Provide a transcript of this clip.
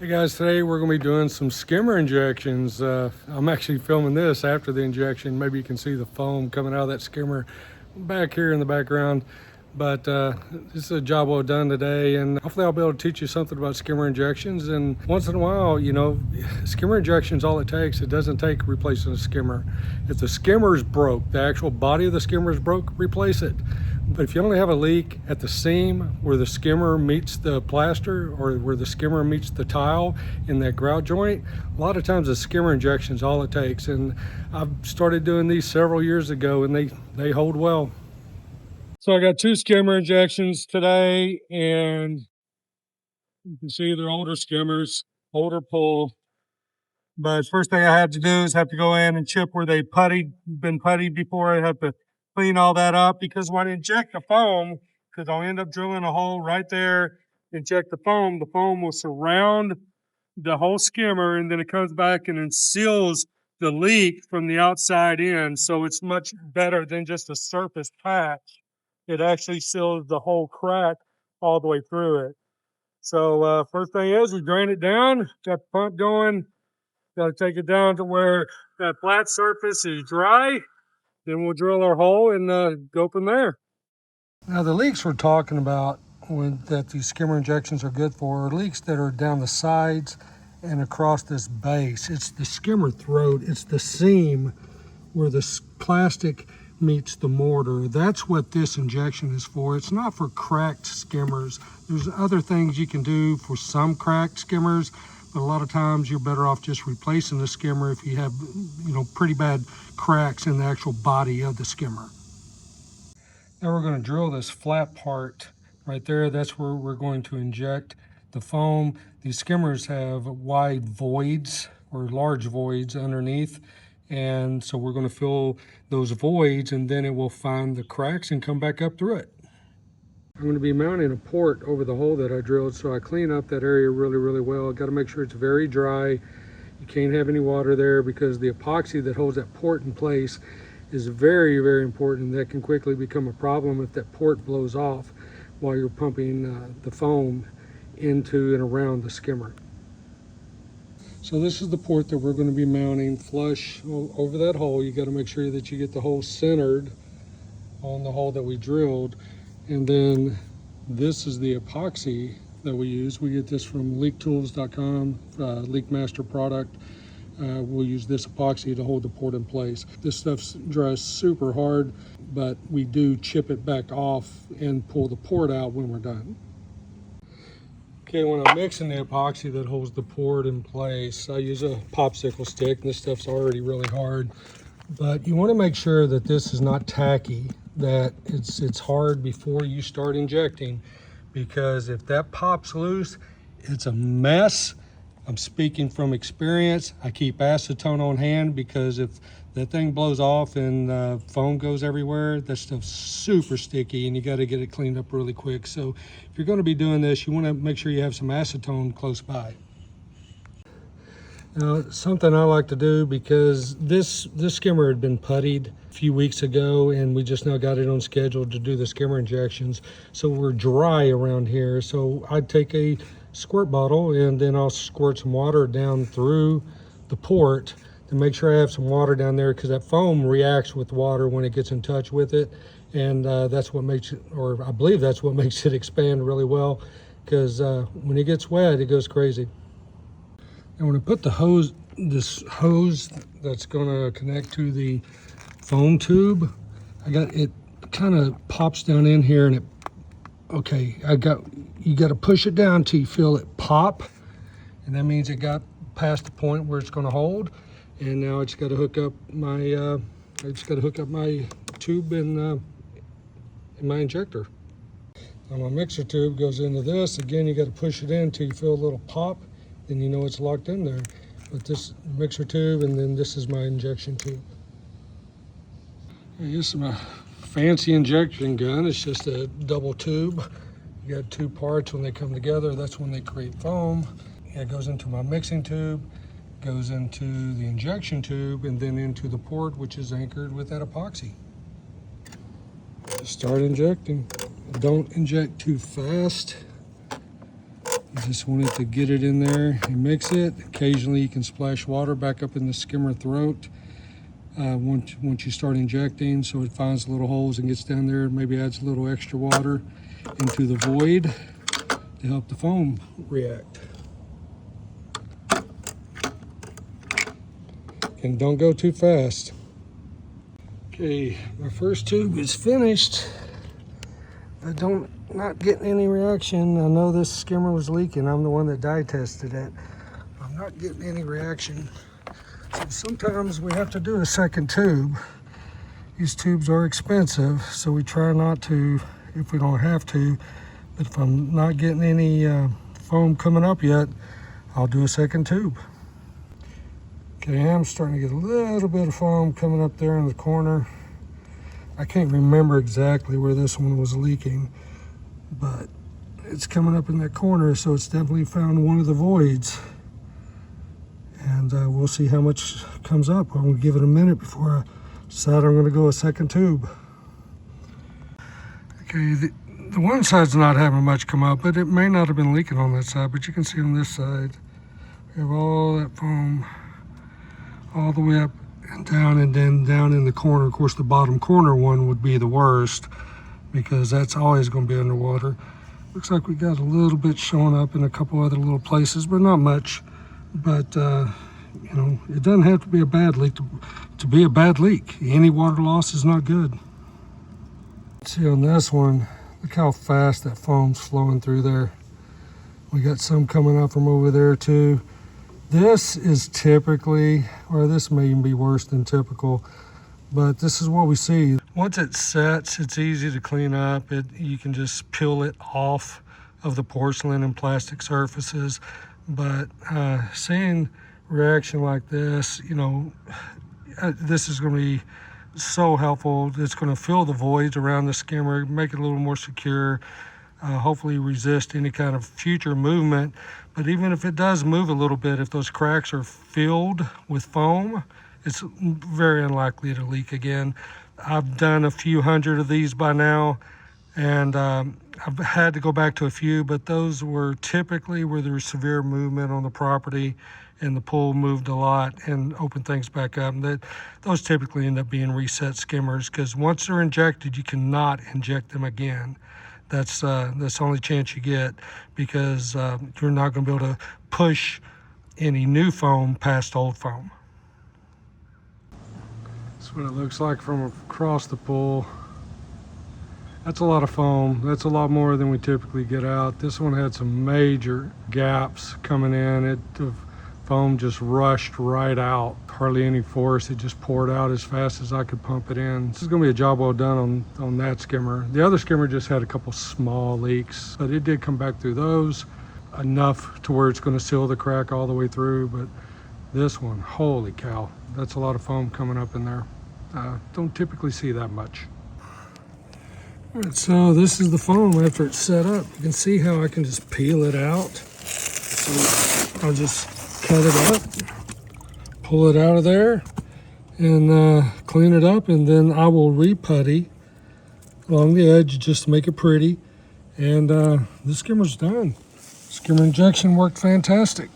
Hey guys, today we're going to be doing some skimmer injections. I'm actually filming this after the injection. Maybe you can see the foam coming out of that skimmer back here in the background. But this is a job well done today, and hopefully I'll be able to teach you something about skimmer injections. And once in a while, you know, skimmer injections, all it takes, it doesn't take replacing a skimmer. If the skimmer's broke, the actual body of the skimmer is broke, replace it. But if you only have a leak at the seam where the skimmer meets the plaster or where the skimmer meets the tile in that grout joint, a lot of times the skimmer injection is all it takes. And I've started doing these several years ago, and they hold well. So I got 2 skimmer injections today, and you can see they're older skimmers, older pull. But first thing I have to do is have to go in and chip where they been puttied before. I have to clean all that up, because when I inject the foam, because I'll end up drilling a hole right there, inject the foam will surround the whole skimmer, and then it comes back and then seals the leak from the outside in. So it's much better than just a surface patch. It actually seals the whole crack all the way through it. So first thing is we drain it down, got the pump going, got to take it down to where that flat surface is dry. Then we'll drill our hole and go from there. Now the leaks we're talking about that these skimmer injections are good for are leaks that are down the sides and across this base. It's the skimmer throat, it's the seam where the plastic meets the mortar. That's what this injection is for. It's not for cracked skimmers. There's other things you can do for some cracked skimmers, but a lot of times you're better off just replacing the skimmer if you have, you know, pretty bad cracks in the actual body of the skimmer. Now we're going to drill this flat part right there. That's where we're going to inject the foam. These skimmers have wide voids or large voids underneath, and so we're going to fill those voids, and then it will find the cracks and come back up through it. I'm going to be mounting a port over the hole that I drilled, so I clean up that area really well. I've got to make sure it's very dry. You can't have any water there, because the epoxy that holds that port in place is very important. That can quickly become a problem if that port blows off while you're pumping the foam into and around the skimmer. So this is the port that we're going to be mounting flush over that hole. You got to make sure that you get the hole centered on the hole that we drilled. And then this is the epoxy that we use. We get this from leaktools.com, LeakMaster product. We'll use this epoxy to hold the port in place. This stuff dries super hard, but we do chip it back off and pull the port out when we're done. Okay, when I'm mixing the epoxy that holds the port in place, I use a popsicle stick. This stuff's already really hard, but you want to make sure that this is not tacky, that it's hard before you start injecting, because if that pops loose, it's a mess. I'm speaking from experience. I keep acetone on hand, because if that thing blows off and foam goes everywhere, that stuff's super sticky, and you got to get it cleaned up really quick. So if you're going to be doing this, you want to make sure you have some acetone close by. Now, something I like to do, because this skimmer had been puttied a few weeks ago, and we just now got it on schedule to do the skimmer injections. So we're dry around here. So I'd take a squirt bottle, and then I'll squirt some water down through the port to make sure I have some water down there, because that foam reacts with water when it gets in touch with it. And that's what makes it, or I believe that's what makes it expand really well, because when it gets wet, it goes crazy. And when I put the hose, this hose that's going to connect to the foam tube, it kind of pops down in here, and you got to push it down till you feel it pop, and that means it got past the point where it's going to hold. And now I just got to hook up my tube in my injector. Now my mixer tube goes into this. Again, you got to push it in till you feel a little pop, then you know it's locked in there. But this mixer tube, and then this is my injection tube. This is my fancy injection gun. It's just a double tube. You got 2 parts. When they come together, that's when they create foam. It goes into my mixing tube, goes into the injection tube, and then into the port, which is anchored with that epoxy. Start injecting. Don't inject too fast. You just want it to get it in there and mix it. Occasionally you can splash water back up in the skimmer throat once you start injecting, so it finds little holes and gets down there. Maybe adds a little extra water into the void to help the foam react. And don't go too fast. Okay, my first tube is finished. Not getting any reaction. I know this skimmer was leaking. I'm the one that dye tested it. I'm not getting any reaction. So sometimes we have to do a second tube. These tubes are expensive, so we try not to if we don't have to. But if I'm not getting any foam coming up yet, I'll do a second tube. Okay, I'm starting to get a little bit of foam coming up there in the corner. I can't remember exactly where this one was leaking, but it's coming up in that corner, so it's definitely found one of the voids. And we'll see how much comes up. I'm going to give it a minute before I decide I'm going to go a second tube. Okay, the one side's not having much come up, but it may not have been leaking on that side, but you can see on this side, we have all that foam all the way up and down, and then down in the corner. Of course, the bottom corner one would be the worst because that's always going to be underwater. Looks like we got a little bit showing up in a couple other little places, but not much. But you know, it doesn't have to be a bad leak to be a bad leak. Any water loss is not good. See on this one, look how fast that foam's flowing through there. We got some coming up from over there too. This is typically, or this may even be worse than typical, but this is what we see. Once it sets, it's easy to clean up. You can just peel it off of the porcelain and plastic surfaces. But seeing reaction like this, you know, this is going to be so helpful. It's going to fill the voids around the skimmer, make it a little more secure, hopefully resist any kind of future movement. But even if it does move a little bit, if those cracks are filled with foam, it's very unlikely to leak again. I've done a few hundred of these by now, and I've had to go back to a few, but those were typically where there was severe movement on the property and the pool moved a lot and opened things back up. And those typically end up being reset skimmers, because once they're injected, you cannot inject them again. That's the only chance you get, because you're not going to be able to push any new foam past old foam. That's what it looks like from across the pool. That's a lot of foam. That's a lot more than we typically get out. This one had some major gaps coming in. The foam just rushed right out. Hardly any force. It just poured out as fast as I could pump it in. This is going to be a job well done on that skimmer. The other skimmer just had a couple small leaks, but it did come back through those enough to where it's going to seal the crack all the way through. But this one, holy cow, that's a lot of foam coming up in there. Don't typically see that much. All right, so this is the foam after it's set up. You can see how I can just peel it out. So I'll just cut it up, pull it out of there, and clean it up, and then I will re-putty along the edge just to make it pretty. And the skimmer's done. Skimmer injection worked fantastic.